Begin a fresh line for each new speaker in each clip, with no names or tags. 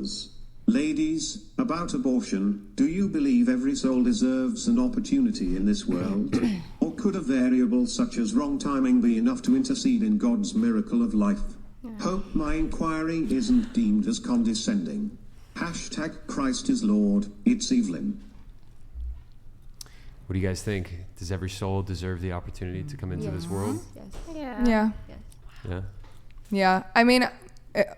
others. Ladies, about abortion, do you believe every soul deserves an opportunity in this world? Or could a variable such as wrong timing be enough to intercede in God's miracle of life? Hope my inquiry isn't deemed as condescending. #Christ is Lord, it's Evelyn.
What do you guys think? Does every soul deserve the opportunity to come into this world?
Yes.
Yeah. I mean,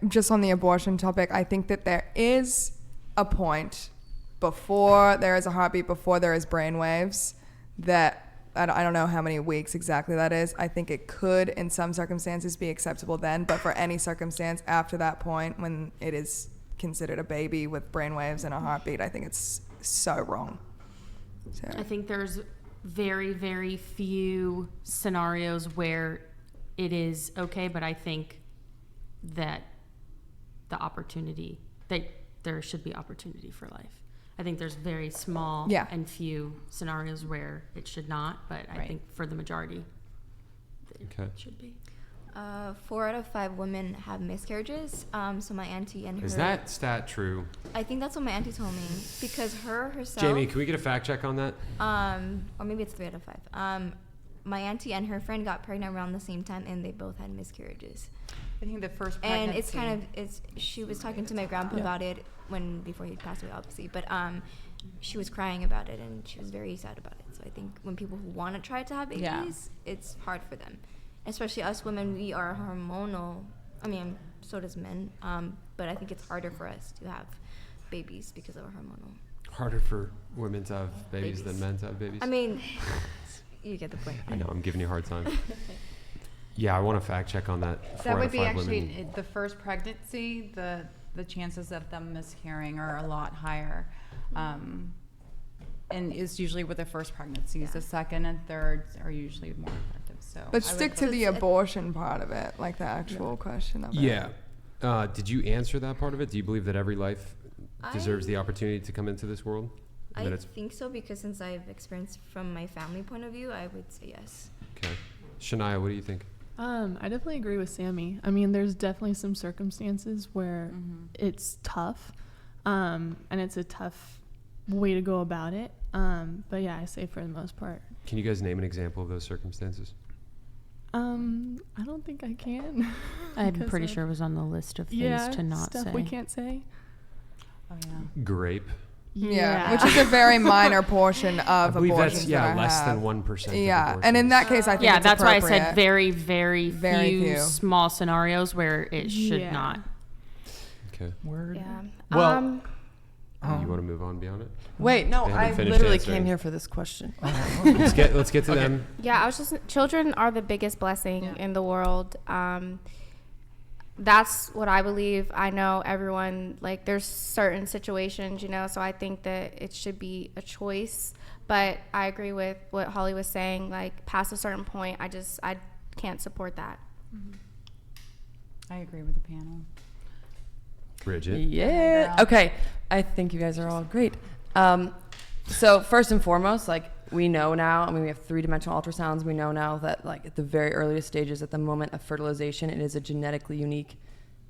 just on the abortion topic, I think that there is a point before there is a heartbeat, before there is brainwaves, that I don't know how many weeks exactly that is. I think it could, in some circumstances, be acceptable then, but for any circumstance after that point, when it is considered a baby with brainwaves and a heartbeat, I think it's so wrong. So.
I think there's very, very few scenarios where it is okay, but I think that there should be opportunity for life. I think there's very small and few scenarios where it should not, but I think for the majority, it should be.
4 out of 5 women have miscarriages. So my auntie and her...
Is that stat true?
I think that's what my auntie told me, because herself...
Jamie, can we get a fact check on that?
Or maybe it's 3 out of 5. My auntie and her friend got pregnant around the same time, and they both had miscarriages.
I think the first pregnancy...
And she was talking to my grandpa about it before he passed away, obviously, but she was crying about it, and she was very sad about it. So I think when people who want to try to have babies, it's hard for them. Especially us women, we are hormonal. I mean, so does men. But I think it's harder for us to have babies because of our hormonal.
Harder for women to have babies than men to have babies?
I mean, you get the point.
I know, I'm giving you a hard time. Yeah, I want a fact check on that.
That would be actually the first pregnancy, the chances of them miscarrying are a lot higher. And it's usually with the first pregnancies. The second and third are usually more effective. So,
but stick to the abortion part of it, like the actual question of it.
Yeah. Did you answer that part of it? Do you believe that every life deserves the opportunity to come into this world?
I think so, because since I've experienced from my family point of view, I would say yes.
Okay. Shania, what do you think?
I definitely agree with Sammy. I mean, there's definitely some circumstances where it's tough, and it's a tough way to go about it. But yeah, I say for the most part.
Can you guys name an example of those circumstances?
I don't think I can.
I'm pretty sure it was on the list of things to not
stuff
say.
We can't say.
Oh yeah.
Grape.
Yeah, which is a very minor portion of abortions.
Less than 1%.
Yeah, and in that case, I think it's
that's why I said very, very, few small scenarios where it should not.
Okay.
Word.
Yeah.
Well,
you want to move on beyond it?
Wait, no, I literally came here for this question.
Let's get to them.
Yeah, children are the biggest blessing in the world. That's what I believe. I know everyone, like, there's certain situations, so I think that it should be a choice. But I agree with what Holly was saying, like, past a certain point, I can't support that.
I agree with the panel.
Bridget?
Yeah. Okay. I think you guys are all great. So first and foremost, like, we know now, we have 3-dimensional ultrasounds. We know now that, like, at the very earliest stages, at the moment of fertilization, it is a genetically unique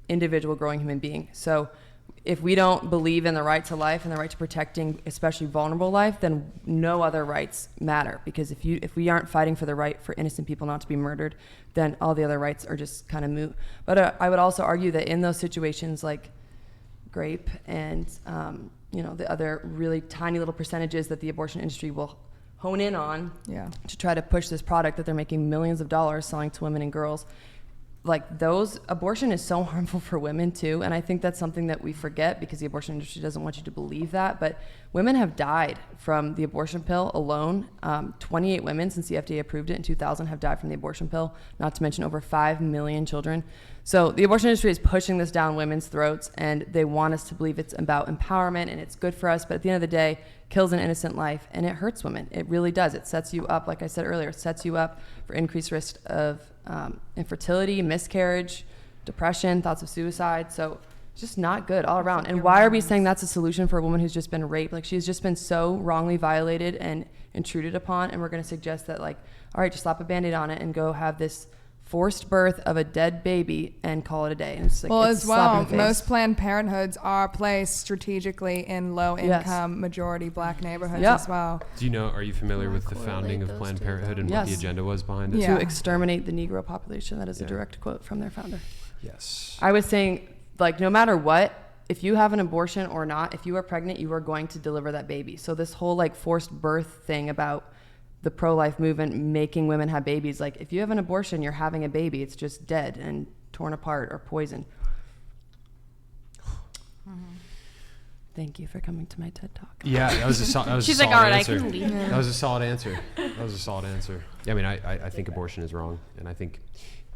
individual growing human being. So if we don't believe in the right to life and the right to protecting especially vulnerable life, then no other rights matter. Because if we aren't fighting for the right for innocent people not to be murdered, then all the other rights are just kind of moot. But I would also argue that in those situations like grape and the other really tiny little percentages that the abortion industry will hone in on to try to push this product that they're making millions of dollars selling to women and girls, like, abortion is so harmful for women too. And I think that's something that we forget because the abortion industry doesn't want you to believe that. But women have died from the abortion pill alone. 28 women since the FDA approved it in 2000 have died from the abortion pill, not to mention over 5 million children. So the abortion industry is pushing this down women's throats, and they want us to believe it's about empowerment and it's good for us. But at the end of the day, kills an innocent life, and it hurts women. It really does. It sets you up, like I said earlier, it sets you up for increased risk of infertility, miscarriage, depression, thoughts of suicide. So it's just not good all around. And why are we saying that's a solution for a woman who's just been raped? Like, she's just been so wrongly violated and intruded upon, and we're going to suggest that, like, all right, just slap a Band-Aid on it and go have this forced birth of a dead baby and call it a day. And it's like,
well,
it's
as well,
slap in the
most
face.
Planned Parenthoods are placed strategically in low-income, majority black neighborhoods
Yep.
as well.
Do you know, are you familiar with the
correlate
founding of
those
Planned
two,
Parenthood and
though.
what the
Yes.
agenda was behind it?
Yeah.
To exterminate the Negro population. That is a
Yeah.
direct quote from their founder.
Yes.
I was saying, like, no matter what, if you have an abortion or not, if you are pregnant, you are going to deliver that baby. So this whole like forced birth thing about the pro-life movement making women have babies, like if you have an abortion, you're having a baby. It's just dead and torn apart or poisoned. Thank you for coming to my TED Talk.
Yeah, that was a
She's
solid
like, all right,
answer.
I can leave.
That was a solid answer. That was a solid answer. Yeah, I mean, I think abortion is wrong. And I think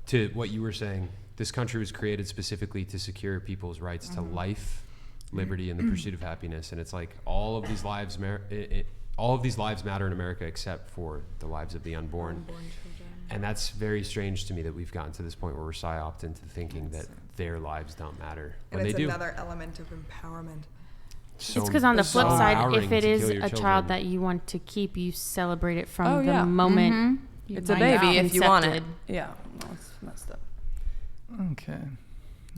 to what you were saying, this country was created specifically to secure people's rights to life, liberty, and the pursuit of happiness. And it's like all of these lives matter in America except for the lives of the unborn. And that's very strange to me that we've gotten to this point where we're psyoped into thinking that their lives don't matter when
And
they
it's
do.
another element of empowerment.
So,
It's because on the
so
flip side,
empowering
if it
to
is
kill your
a
children.
child that you want to keep, you celebrate it from
Oh,
the
yeah.
moment you
It's a
find out
baby if you want it.
concepted.
Yeah, no, it's messed up.
Okay.